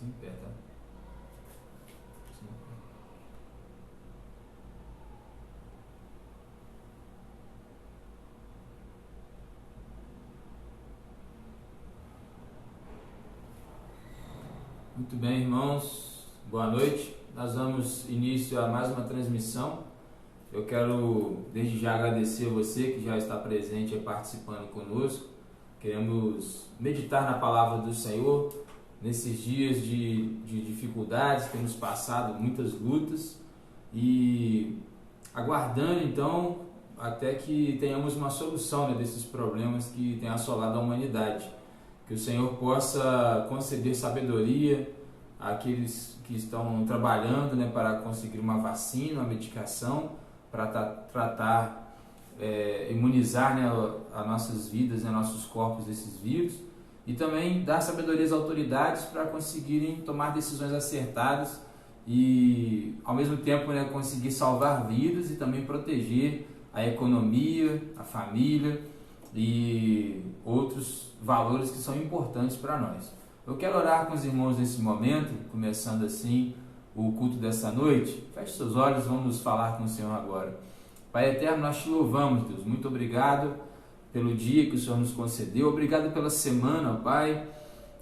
Sem pé, tá? Sem pé. Muito bem, irmãos. Boa noite. Nós damos início a mais uma transmissão. Eu quero desde já agradecer a você que já está presente e participando conosco. Queremos meditar na palavra do Senhor nesses dias de dificuldades, temos passado muitas lutas e aguardando então até que tenhamos uma solução, né, desses problemas que têm assolado a humanidade. Que o Senhor possa conceder sabedoria àqueles que estão trabalhando, né, para conseguir uma vacina, uma medicação, para tratar, imunizar, né, as nossas vidas, né, nossos corpos desses vírus, e também dar sabedoria às autoridades para conseguirem tomar decisões acertadas e, ao mesmo tempo, né, conseguir salvar vidas e também proteger a economia, a família e outros valores que são importantes para nós. Eu quero orar com os irmãos nesse momento, começando assim o culto dessa noite. Feche seus olhos, vamos falar com o Senhor agora. Pai eterno, nós te louvamos, Deus. Muito obrigado pelo dia que o Senhor nos concedeu. Obrigado pela semana, Pai.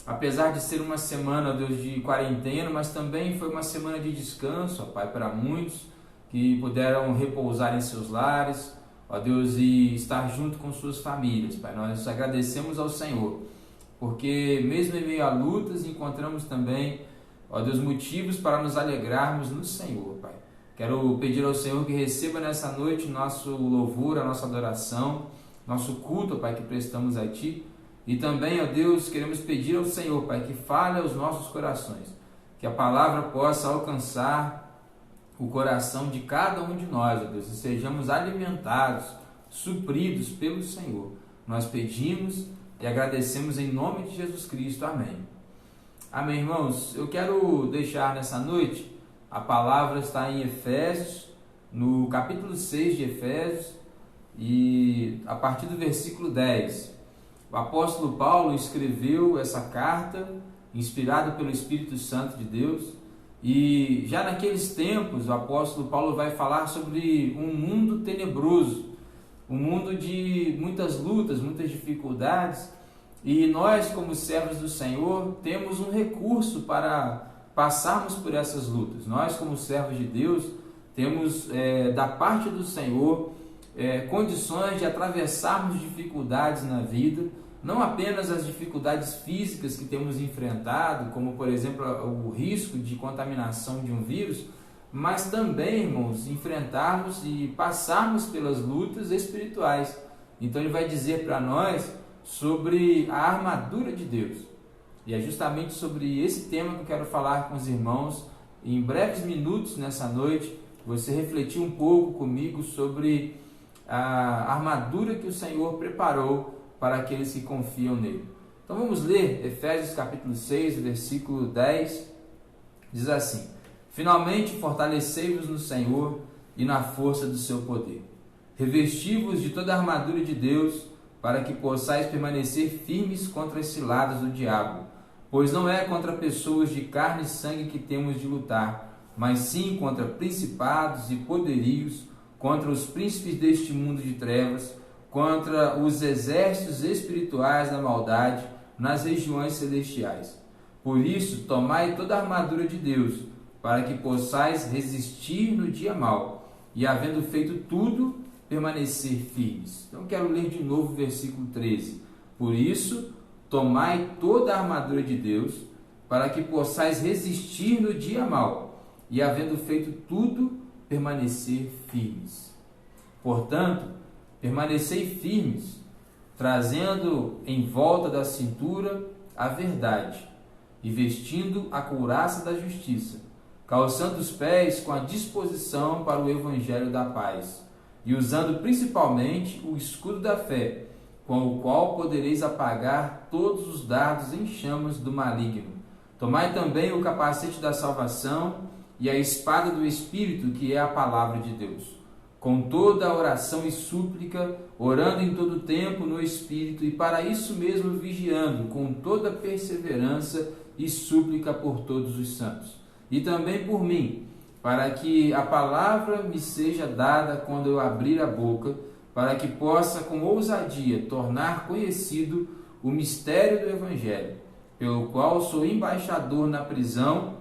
Apesar de ser uma semana, Deus, de quarentena, mas também foi uma semana de descanso, Pai, para muitos que puderam repousar em seus lares, ó Deus, e estar junto com suas famílias, Pai. Nós agradecemos ao Senhor, porque mesmo em meio a lutas, encontramos também, ó Deus, motivos para nos alegrarmos no Senhor, Pai. Quero pedir ao Senhor que receba nessa noite nosso louvor, a nossa adoração, nosso culto, Pai, que prestamos a Ti. E também, ó Deus, queremos pedir ao Senhor, Pai, que fale aos nossos corações, que a palavra possa alcançar o coração de cada um de nós, ó Deus, e sejamos alimentados, supridos pelo Senhor. Nós pedimos e agradecemos em nome de Jesus Cristo. Amém. Amém, irmãos. Eu quero deixar nessa noite, a palavra está em Efésios, no capítulo 6 de Efésios, e a partir do versículo 10. O apóstolo Paulo escreveu essa carta, inspirado pelo Espírito Santo de Deus, e já naqueles tempos o apóstolo Paulo vai falar sobre um mundo tenebroso, um mundo de muitas lutas, muitas dificuldades, e nós, como servos do Senhor, temos um recurso para passarmos por essas lutas. Nós, como servos de Deus, temos da parte do Senhor condições de atravessarmos dificuldades na vida, não apenas as dificuldades físicas que temos enfrentado, como por exemplo o risco de contaminação de um vírus, mas também, irmãos, enfrentarmos e passarmos pelas lutas espirituais. Então ele vai dizer para nós sobre a armadura de Deus, e é justamente sobre esse tema que eu quero falar com os irmãos em breves minutos nessa noite. Você refletir um pouco comigo sobre a armadura que o Senhor preparou para aqueles que confiam nele. Então vamos ler Efésios capítulo 6, versículo 10, diz assim: finalmente fortalecei-vos no Senhor e na força do seu poder. Revesti-vos de toda a armadura de Deus, para que possais permanecer firmes contra as ciladas do diabo, pois não é contra pessoas de carne e sangue que temos de lutar, mas sim contra principados e poderios, contra os príncipes deste mundo de trevas, contra os exércitos espirituais da maldade nas regiões celestiais. Por isso, tomai toda a armadura de Deus, para que possais resistir no dia mau, e havendo feito tudo, permanecer firmes. Então quero ler de novo o versículo 13. Por isso, tomai toda a armadura de Deus, para que possais resistir no dia mau, e havendo feito tudo, permanecer firmes. Portanto, permanecei firmes, trazendo em volta da cintura a verdade, e vestindo a couraça da justiça, calçando os pés com a disposição para o evangelho da paz, e usando principalmente o escudo da fé, com o qual podereis apagar todos os dardos em chamas do maligno. Tomai também o capacete da salvação e a espada do Espírito, que é a palavra de Deus, com toda a oração e súplica, orando em todo tempo no Espírito, e para isso mesmo vigiando com toda perseverança e súplica por todos os santos. E também por mim, para que a palavra me seja dada quando eu abrir a boca, para que possa com ousadia tornar conhecido o mistério do Evangelho, pelo qual sou embaixador na prisão,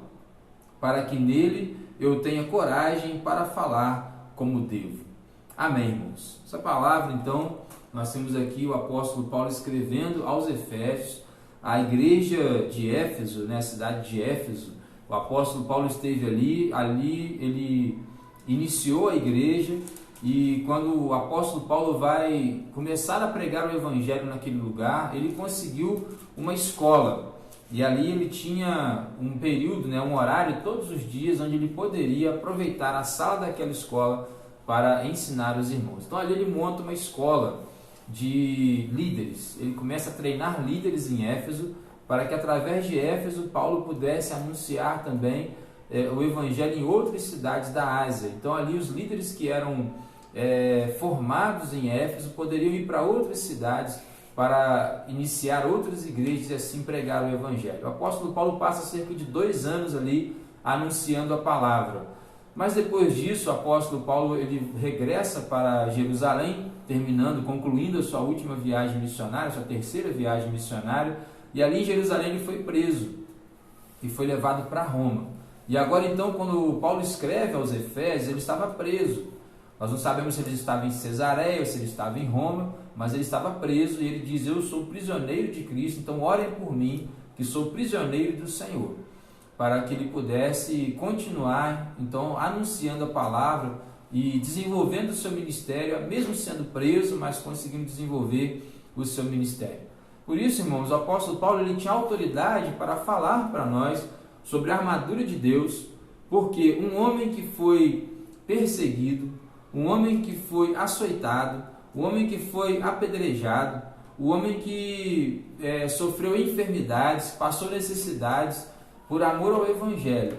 para que nele eu tenha coragem para falar como devo. Amém, irmãos. Essa palavra, então, nós temos aqui o apóstolo Paulo escrevendo aos Efésios, a igreja de Éfeso, a cidade de Éfeso. O apóstolo Paulo esteve ali ele iniciou a igreja, e quando o apóstolo Paulo vai começar a pregar o evangelho naquele lugar, ele conseguiu uma escola. E ali ele tinha um período, um horário todos os dias, onde ele poderia aproveitar a sala daquela escola para ensinar os irmãos. Então ali ele monta uma escola de líderes. Ele começa a treinar líderes em Éfeso, para que através de Éfeso Paulo pudesse anunciar também o evangelho em outras cidades da Ásia. Então ali os líderes que eram formados em Éfeso poderiam ir para outras cidades para iniciar outras igrejas e assim pregar o evangelho. O apóstolo Paulo passa cerca de 2 anos ali anunciando a palavra. Mas depois disso, o apóstolo Paulo ele regressa para Jerusalém, concluindo a sua última viagem missionária, sua terceira viagem missionária, e ali em Jerusalém ele foi preso e foi levado para Roma. E agora então, quando Paulo escreve aos Efésios, ele estava preso. Nós não sabemos se ele estava em Cesareia ou se ele estava em Roma, mas ele estava preso, e ele diz: eu sou prisioneiro de Cristo, então orem por mim, que sou prisioneiro do Senhor, para que ele pudesse continuar então anunciando a palavra e desenvolvendo o seu ministério, mesmo sendo preso, mas conseguindo desenvolver o seu ministério. Por isso, irmãos, o apóstolo Paulo ele tinha autoridade para falar para nós sobre a armadura de Deus, porque um homem que foi perseguido, um homem que foi açoitado, um homem que foi apedrejado, um homem que sofreu enfermidades, passou necessidades por amor ao Evangelho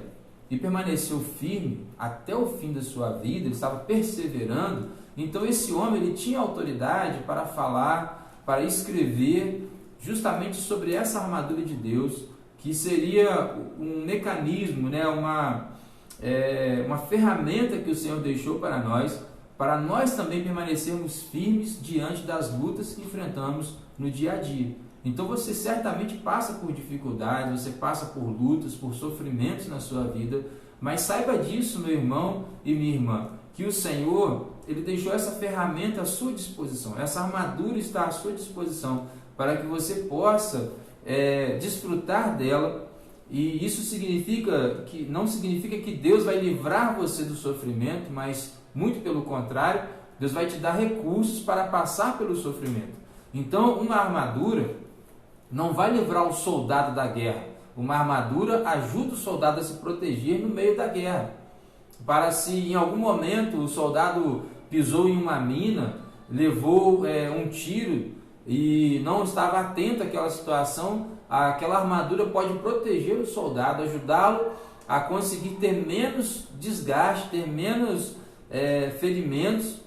e permaneceu firme até o fim da sua vida, ele estava perseverando. Então esse homem ele tinha autoridade para falar, para escrever justamente sobre essa armadura de Deus, que seria um mecanismo, uma ferramenta que o Senhor deixou para nós também permanecermos firmes diante das lutas que enfrentamos no dia a dia. Então você certamente passa por dificuldades, você passa por lutas, por sofrimentos na sua vida, mas saiba disso, meu irmão e minha irmã, que o Senhor ele deixou essa ferramenta à sua disposição, essa armadura está à sua disposição, para que você possa desfrutar dela. E isso não significa que Deus vai livrar você do sofrimento, mas muito pelo contrário, Deus vai te dar recursos para passar pelo sofrimento. Então, uma armadura não vai livrar o soldado da guerra. Uma armadura ajuda o soldado a se proteger no meio da guerra. Para se em algum momento o soldado pisou em uma mina, levou um tiro e não estava atento àquela situação, aquela armadura pode proteger o soldado, ajudá-lo a conseguir ter menos desgaste, ter menos ferimentos,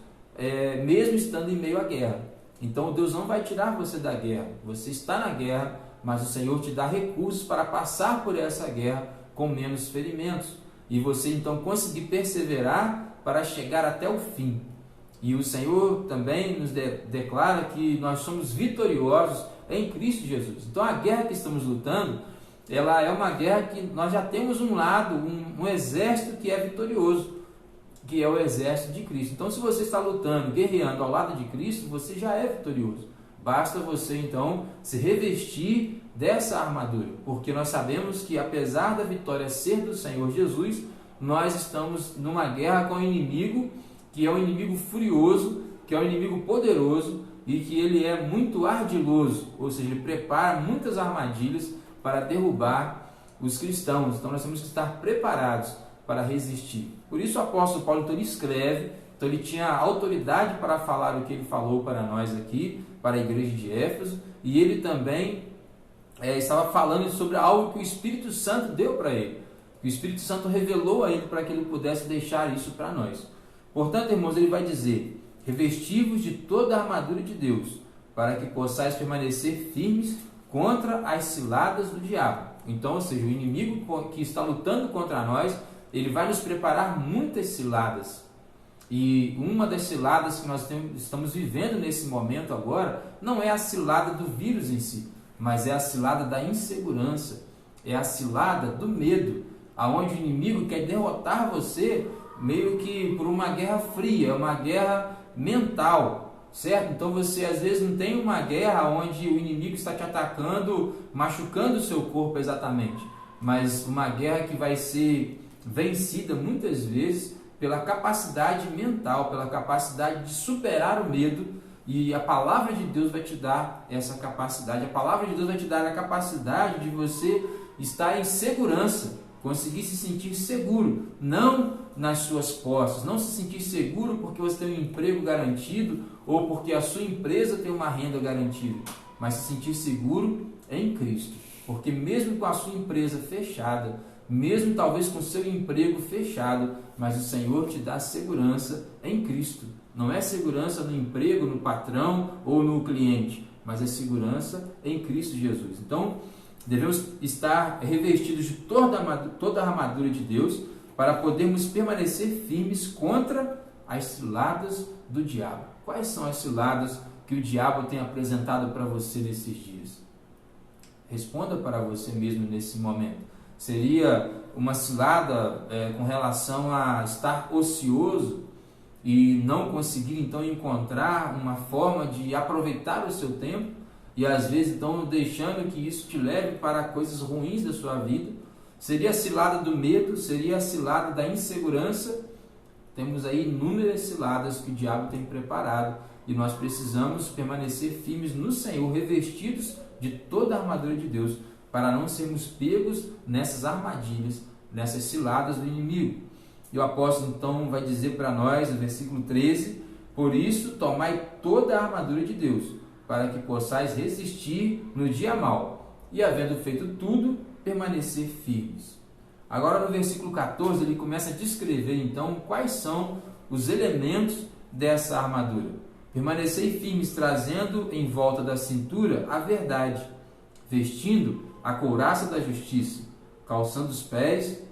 mesmo estando em meio à guerra. Então Deus não vai tirar você da guerra, você está na guerra, mas o Senhor te dá recursos para passar por essa guerra com menos ferimentos, e você então conseguir perseverar para chegar até o fim. E o Senhor também nos declara que nós somos vitoriosos em Cristo Jesus. Então a guerra que estamos lutando, ela é uma guerra que nós já temos um lado, um exército que é vitorioso, que é o exército de Cristo. Então se você está lutando, guerreando ao lado de Cristo, você já é vitorioso. Basta você então se revestir dessa armadura, porque nós sabemos que apesar da vitória ser do Senhor Jesus, nós estamos numa guerra com o inimigo, que é um inimigo furioso, que é um inimigo poderoso e que ele é muito ardiloso, ou seja, ele prepara muitas armadilhas para derrubar os cristãos. Então nós temos que estar preparados para resistir. Por isso o apóstolo Paulo então ele escreve, então ele tinha autoridade para falar o que ele falou para nós aqui, para a igreja de Éfeso, e ele também estava falando sobre algo que o Espírito Santo deu para ele. O Espírito Santo revelou a ele para que ele pudesse deixar isso para nós. Portanto, irmãos, ele vai dizer: revesti-vos de toda a armadura de Deus, para que possais permanecer firmes contra as ciladas do diabo. Então, ou seja, o inimigo que está lutando contra nós, ele vai nos preparar muitas ciladas. E uma das ciladas que nós estamos vivendo nesse momento agora não é a cilada do vírus em si, mas é a cilada da insegurança, é a cilada do medo, aonde o inimigo quer derrotar você meio que por uma guerra fria, uma guerra mental, certo? Então você às vezes não tem uma guerra onde o inimigo está te atacando, machucando o seu corpo exatamente, mas uma guerra que vai ser vencida muitas vezes pela capacidade mental, pela capacidade de superar o medo, e a palavra de Deus vai te dar essa capacidade. A palavra de Deus vai te dar a capacidade de você estar em segurança, conseguir se sentir seguro, não nas suas posses, não se sentir seguro porque você tem um emprego garantido ou porque a sua empresa tem uma renda garantida, mas se sentir seguro em Cristo, porque mesmo com a sua empresa fechada, mesmo talvez com o seu emprego fechado, mas o Senhor te dá segurança em Cristo. Não é segurança no emprego, no patrão ou no cliente, mas é segurança em Cristo Jesus. Então, devemos estar revestidos de toda a armadura de Deus para podermos permanecer firmes contra as ciladas do diabo. Quais são as ciladas que o diabo tem apresentado para você nesses dias? Responda para você mesmo nesse momento. Seria uma cilada com relação a estar ocioso e não conseguir então encontrar uma forma de aproveitar o seu tempo e às vezes então deixando que isso te leve para coisas ruins da sua vida? Seria a cilada do medo, seria a cilada da insegurança. Temos aí inúmeras ciladas que o diabo tem preparado e nós precisamos permanecer firmes no Senhor, revestidos de toda a armadura de Deus, para não sermos pegos nessas armadilhas, nessas ciladas do inimigo. E o apóstolo então vai dizer para nós, no versículo 13, por isso tomai toda a armadura de Deus, para que possais resistir no dia mau, e havendo feito tudo, permanecer firmes. Agora no versículo 14 ele começa a descrever então quais são os elementos dessa armadura. Permanecei firmes, trazendo em volta da cintura a verdade, vestindo a couraça da justiça, calçando os pés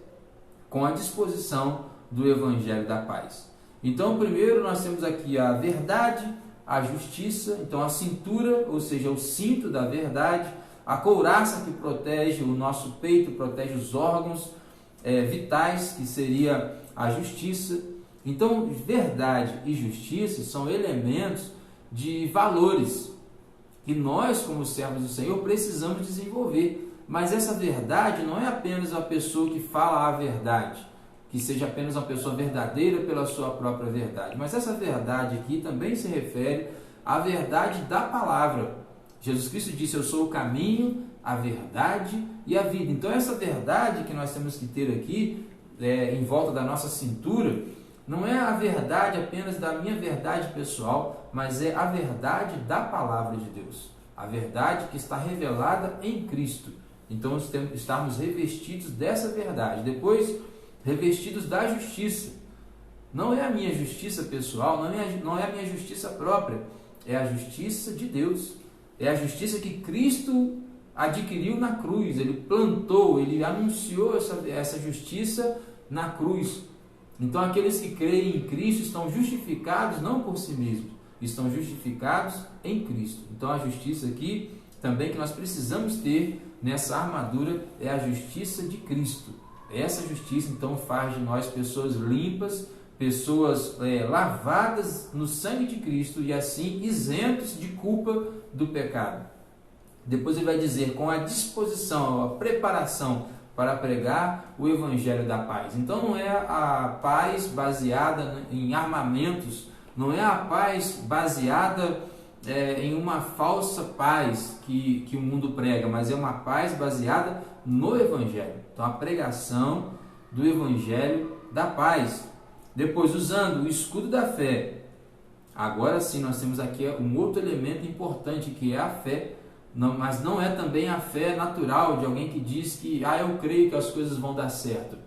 com a disposição do evangelho da paz. Então, primeiro nós temos aqui a verdade, a justiça, então a cintura, ou seja, o cinto da verdade, a couraça que protege o nosso peito, protege os órgãos vitais, que seria a justiça. Então, verdade e justiça são elementos de valores que nós, como servos do Senhor, precisamos desenvolver. Mas essa verdade não é apenas uma pessoa que fala a verdade, que seja apenas uma pessoa verdadeira pela sua própria verdade. Mas essa verdade aqui também se refere à verdade da palavra. Jesus Cristo disse, eu sou o caminho, a verdade e a vida. Então essa verdade que nós temos que ter aqui, em volta da nossa cintura, não é a verdade apenas da minha verdade pessoal, mas é a verdade da palavra de Deus. A verdade que está revelada em Cristo. Então, estarmos revestidos dessa verdade. Depois, revestidos da justiça. Não é a minha justiça pessoal, não é a minha justiça própria. É a justiça de Deus. É a justiça que Cristo adquiriu na cruz. Ele plantou, ele anunciou essa justiça na cruz. Então, aqueles que creem em Cristo estão justificados não por si mesmos, estão justificados em Cristo. Então, a justiça aqui também que nós precisamos ter nessa armadura é a justiça de Cristo. Essa justiça, então, faz de nós pessoas limpas, pessoas lavadas no sangue de Cristo e assim isentos de culpa do pecado. Depois ele vai dizer, com a disposição, a preparação para pregar o evangelho da paz. Então não é a paz baseada em armamentos, não é a paz baseada em uma falsa paz que o mundo prega, mas é uma paz baseada no evangelho. Então a pregação do evangelho da paz. Depois, usando o escudo da fé. Agora sim nós temos aqui um outro elemento importante, que é a fé. Não, mas não é também a fé natural de alguém que diz que eu creio que as coisas vão dar certo.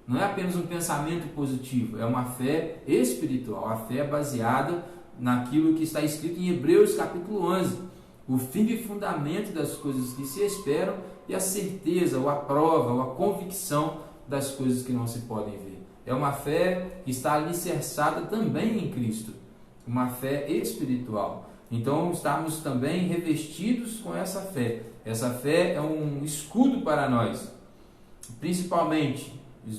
Não é apenas um pensamento positivo, é uma fé espiritual. A fé é baseada naquilo que está escrito em Hebreus capítulo 11, o firme fundamento das coisas que se esperam e a certeza, ou a prova, ou a convicção das coisas que não se podem ver. É uma fé que está alicerçada também em Cristo, uma fé espiritual. Então, estamos também revestidos com essa fé. Essa fé é um escudo para nós,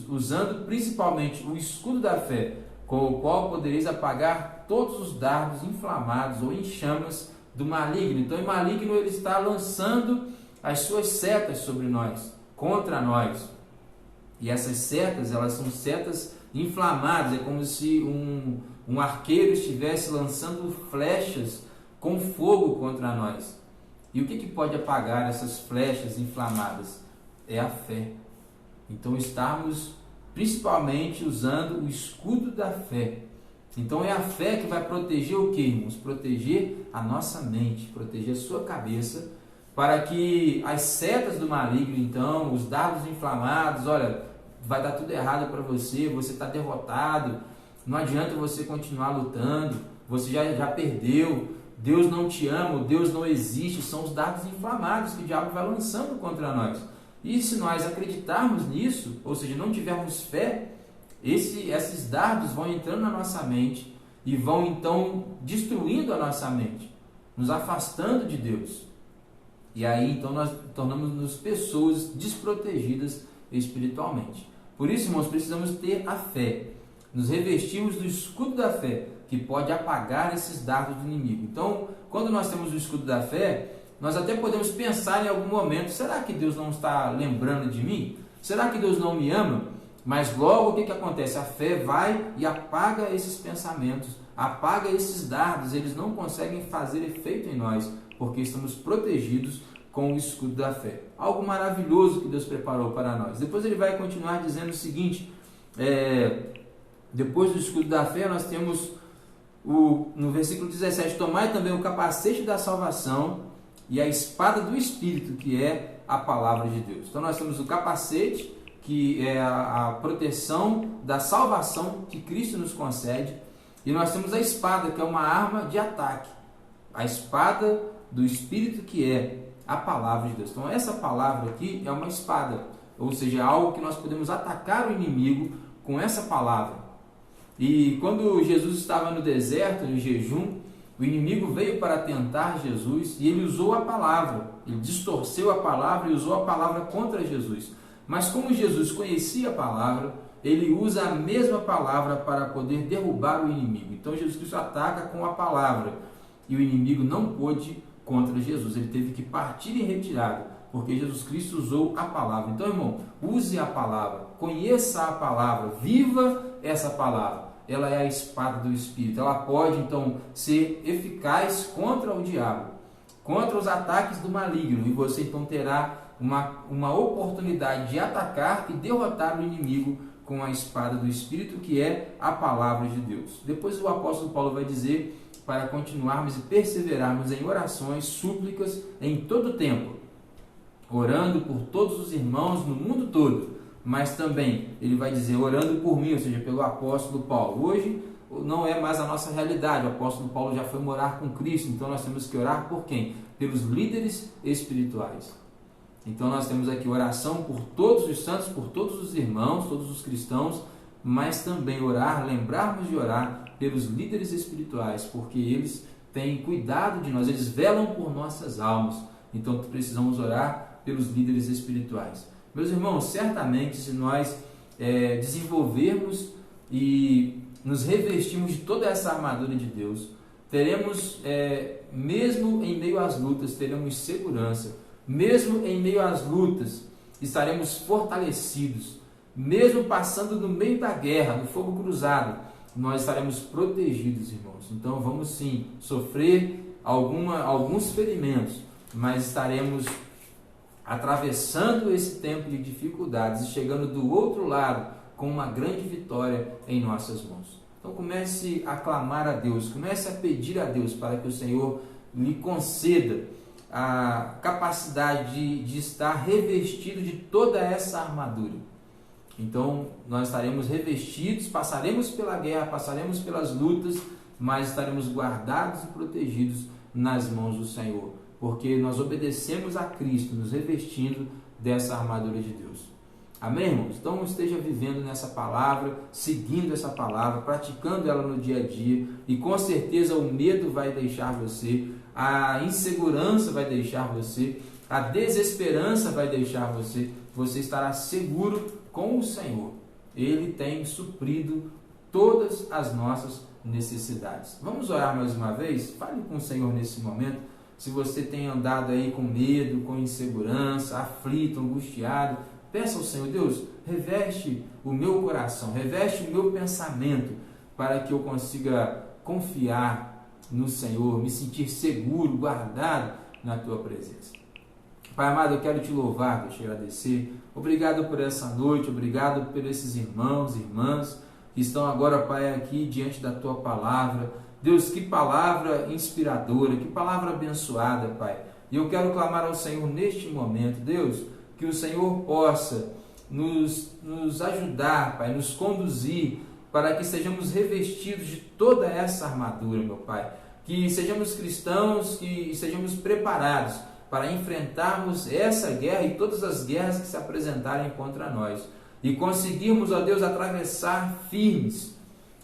usando principalmente o escudo da fé, com o qual podereis apagar todos os dardos inflamados ou em chamas do maligno. Então, o maligno ele está lançando as suas setas sobre nós, contra nós. E essas setas, elas são setas inflamadas, é como se um arqueiro estivesse lançando flechas com fogo contra nós. E o que pode apagar essas flechas inflamadas? É a fé. Então, estamos principalmente usando o escudo da fé. Então, é a fé que vai proteger o que, irmãos? Proteger a nossa mente, proteger a sua cabeça, para que as setas do maligno, então, os dardos inflamados, olha, vai dar tudo errado para você, você está derrotado, não adianta você continuar lutando, você já perdeu, Deus não te ama, Deus não existe, são os dardos inflamados que o diabo vai lançando contra nós. E se nós acreditarmos nisso, ou seja, não tivermos fé, esses dardos vão entrando na nossa mente e vão então destruindo a nossa mente, nos afastando de Deus. E aí então nós tornamos-nos pessoas desprotegidas espiritualmente. Por isso, irmãos, precisamos ter a fé, nos revestirmos do escudo da fé, que pode apagar esses dardos do inimigo. Então, quando nós temos o escudo da fé, nós até podemos pensar em algum momento, será que Deus não está lembrando de mim? Será que Deus não me ama? Mas logo o que acontece? A fé vai e apaga esses pensamentos, apaga esses dardos, eles não conseguem fazer efeito em nós, porque estamos protegidos com o escudo da fé. Algo maravilhoso que Deus preparou para nós. Depois ele vai continuar dizendo o seguinte, depois do escudo da fé nós temos no versículo 17, tomai também o capacete da salvação e a espada do Espírito, que é a palavra de Deus. Então nós temos o capacete, que é a proteção da salvação que Cristo nos concede, e nós temos a espada, que é uma arma de ataque, a espada do Espírito, que é a palavra de Deus. Então essa palavra aqui é uma espada, ou seja, é algo que nós podemos atacar o inimigo com essa palavra. E quando Jesus estava no deserto, no jejum, o inimigo veio para tentar Jesus e ele usou a palavra, ele distorceu a palavra e usou a palavra contra Jesus. Mas como Jesus conhecia a palavra, ele usa a mesma palavra para poder derrubar o inimigo. Então Jesus Cristo ataca com a palavra e o inimigo não pôde contra Jesus, ele teve que partir em retirada, porque Jesus Cristo usou a palavra. Então, irmão, use a palavra, conheça a palavra, viva essa palavra. Ela é a espada do Espírito, ela pode então ser eficaz contra o diabo, contra os ataques do maligno, e você então terá uma oportunidade de atacar e derrotar o inimigo com a espada do Espírito, que é a palavra de Deus. Depois o apóstolo Paulo vai dizer para continuarmos e perseverarmos em orações, súplicas em todo o tempo, orando por todos os irmãos no mundo todo. Mas também ele vai dizer orando por mim, ou seja, pelo apóstolo Paulo. Hoje não é mais a nossa realidade, o apóstolo Paulo já foi morar com Cristo, então nós temos que orar por quem? Pelos líderes espirituais. Então nós temos aqui oração por todos os santos, por todos os irmãos, todos os cristãos, mas também orar, lembrarmos de orar pelos líderes espirituais, porque eles têm cuidado de nós, eles velam por nossas almas. Então precisamos orar pelos líderes espirituais. Meus irmãos, certamente se nós desenvolvermos e nos revestirmos de toda essa armadura de Deus, teremos, mesmo em meio às lutas, teremos segurança, mesmo em meio às lutas, estaremos fortalecidos, mesmo passando no meio da guerra, no fogo cruzado, nós estaremos protegidos, irmãos. Então vamos sim sofrer alguns ferimentos, mas estaremos atravessando esse tempo de dificuldades e chegando do outro lado com uma grande vitória em nossas mãos. Então comece a clamar a Deus, comece a pedir a Deus para que o Senhor lhe conceda a capacidade de estar revestido de toda essa armadura. Então nós estaremos revestidos, passaremos pela guerra, passaremos pelas lutas, mas estaremos guardados e protegidos nas mãos do Senhor, porque nós obedecemos a Cristo, nos revestindo dessa armadura de Deus. Amém, irmãos? Então esteja vivendo nessa palavra, seguindo essa palavra, praticando ela no dia a dia, e com certeza o medo vai deixar você, a insegurança vai deixar você, a desesperança vai deixar você, você estará seguro com o Senhor. Ele tem suprido todas as nossas necessidades. Vamos orar mais uma vez? Fale com o Senhor nesse momento. Se você tem andado aí com medo, com insegurança, aflito, angustiado, peça ao Senhor: Deus, reveste o meu coração, reveste o meu pensamento, para que eu consiga confiar no Senhor, me sentir seguro, guardado na Tua presença. Pai amado, eu quero Te louvar, Te agradecer. Obrigado por essa noite, obrigado por esses irmãos e irmãs que estão agora, Pai, aqui diante da Tua palavra. Deus, que palavra inspiradora, que palavra abençoada, Pai. E eu quero clamar ao Senhor neste momento, Deus, que o Senhor possa nos ajudar, Pai, nos conduzir para que sejamos revestidos de toda essa armadura, meu Pai. Que sejamos cristãos, que sejamos preparados para enfrentarmos essa guerra e todas as guerras que se apresentarem contra nós. E conseguirmos, ó Deus, atravessar firmes,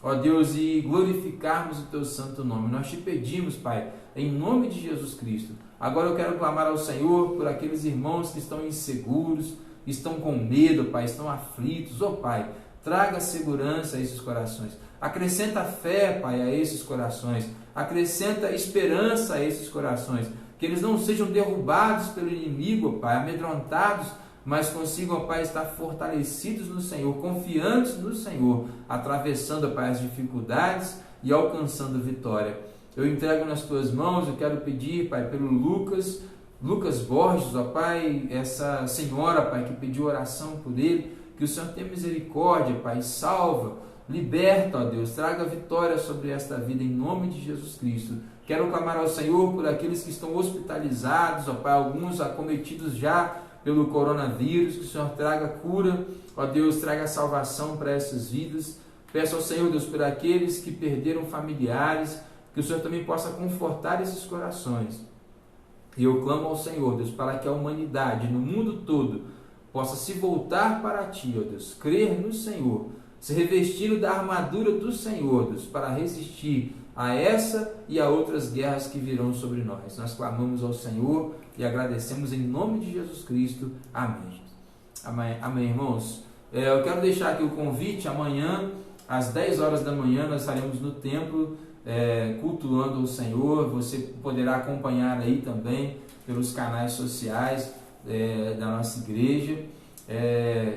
ó Deus, e glorificarmos o Teu santo nome. Nós Te pedimos, Pai, em nome de Jesus Cristo. Agora eu quero clamar ao Senhor por aqueles irmãos que estão inseguros, estão com medo, Pai, estão aflitos. Ó Pai, traga segurança a esses corações. Acrescenta fé, Pai, a esses corações. Acrescenta esperança a esses corações. Que eles não sejam derrubados pelo inimigo, Pai, amedrontados, mas consigam, Pai, estar fortalecidos no Senhor, confiantes no Senhor, atravessando, Pai, as dificuldades e alcançando vitória. Eu entrego nas Tuas mãos, eu quero pedir, Pai, pelo Lucas Borges, ó Pai, essa senhora, Pai, que pediu oração por ele, que o Senhor tenha misericórdia, Pai, salva, liberta, ó Deus, traga vitória sobre esta vida, em nome de Jesus Cristo. Quero clamar ao Senhor por aqueles que estão hospitalizados, ó Pai, alguns acometidos já pelo coronavírus, que o Senhor traga cura, ó Deus, traga salvação para essas vidas. Peço ao Senhor, Deus, por aqueles que perderam familiares, que o Senhor também possa confortar esses corações. E eu clamo ao Senhor, Deus, para que a humanidade no mundo todo possa se voltar para Ti, ó Deus, crer no Senhor, se revestindo da armadura do Senhor, Deus, para resistir a essa e a outras guerras que virão sobre nós. Nós clamamos ao Senhor e agradecemos em nome de Jesus Cristo. Amém. Amém, amém, irmãos. Eu quero deixar aqui o convite. Amanhã, às 10 horas da manhã, nós estaremos no templo cultuando o Senhor. Você poderá acompanhar aí também pelos canais sociais da nossa igreja.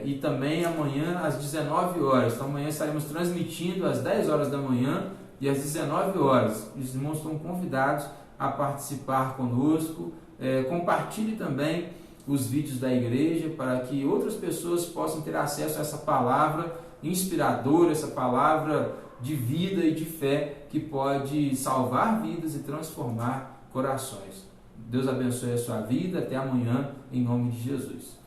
E também amanhã às 19 horas. Então amanhã estaremos transmitindo às 10 horas da manhã e às 19 horas. Os irmãos estão convidados a participar conosco. Compartilhe também os vídeos da igreja para que outras pessoas possam ter acesso a essa palavra inspiradora, essa palavra de vida e de fé que pode salvar vidas e transformar corações. Deus abençoe a sua vida. Até amanhã, em nome de Jesus.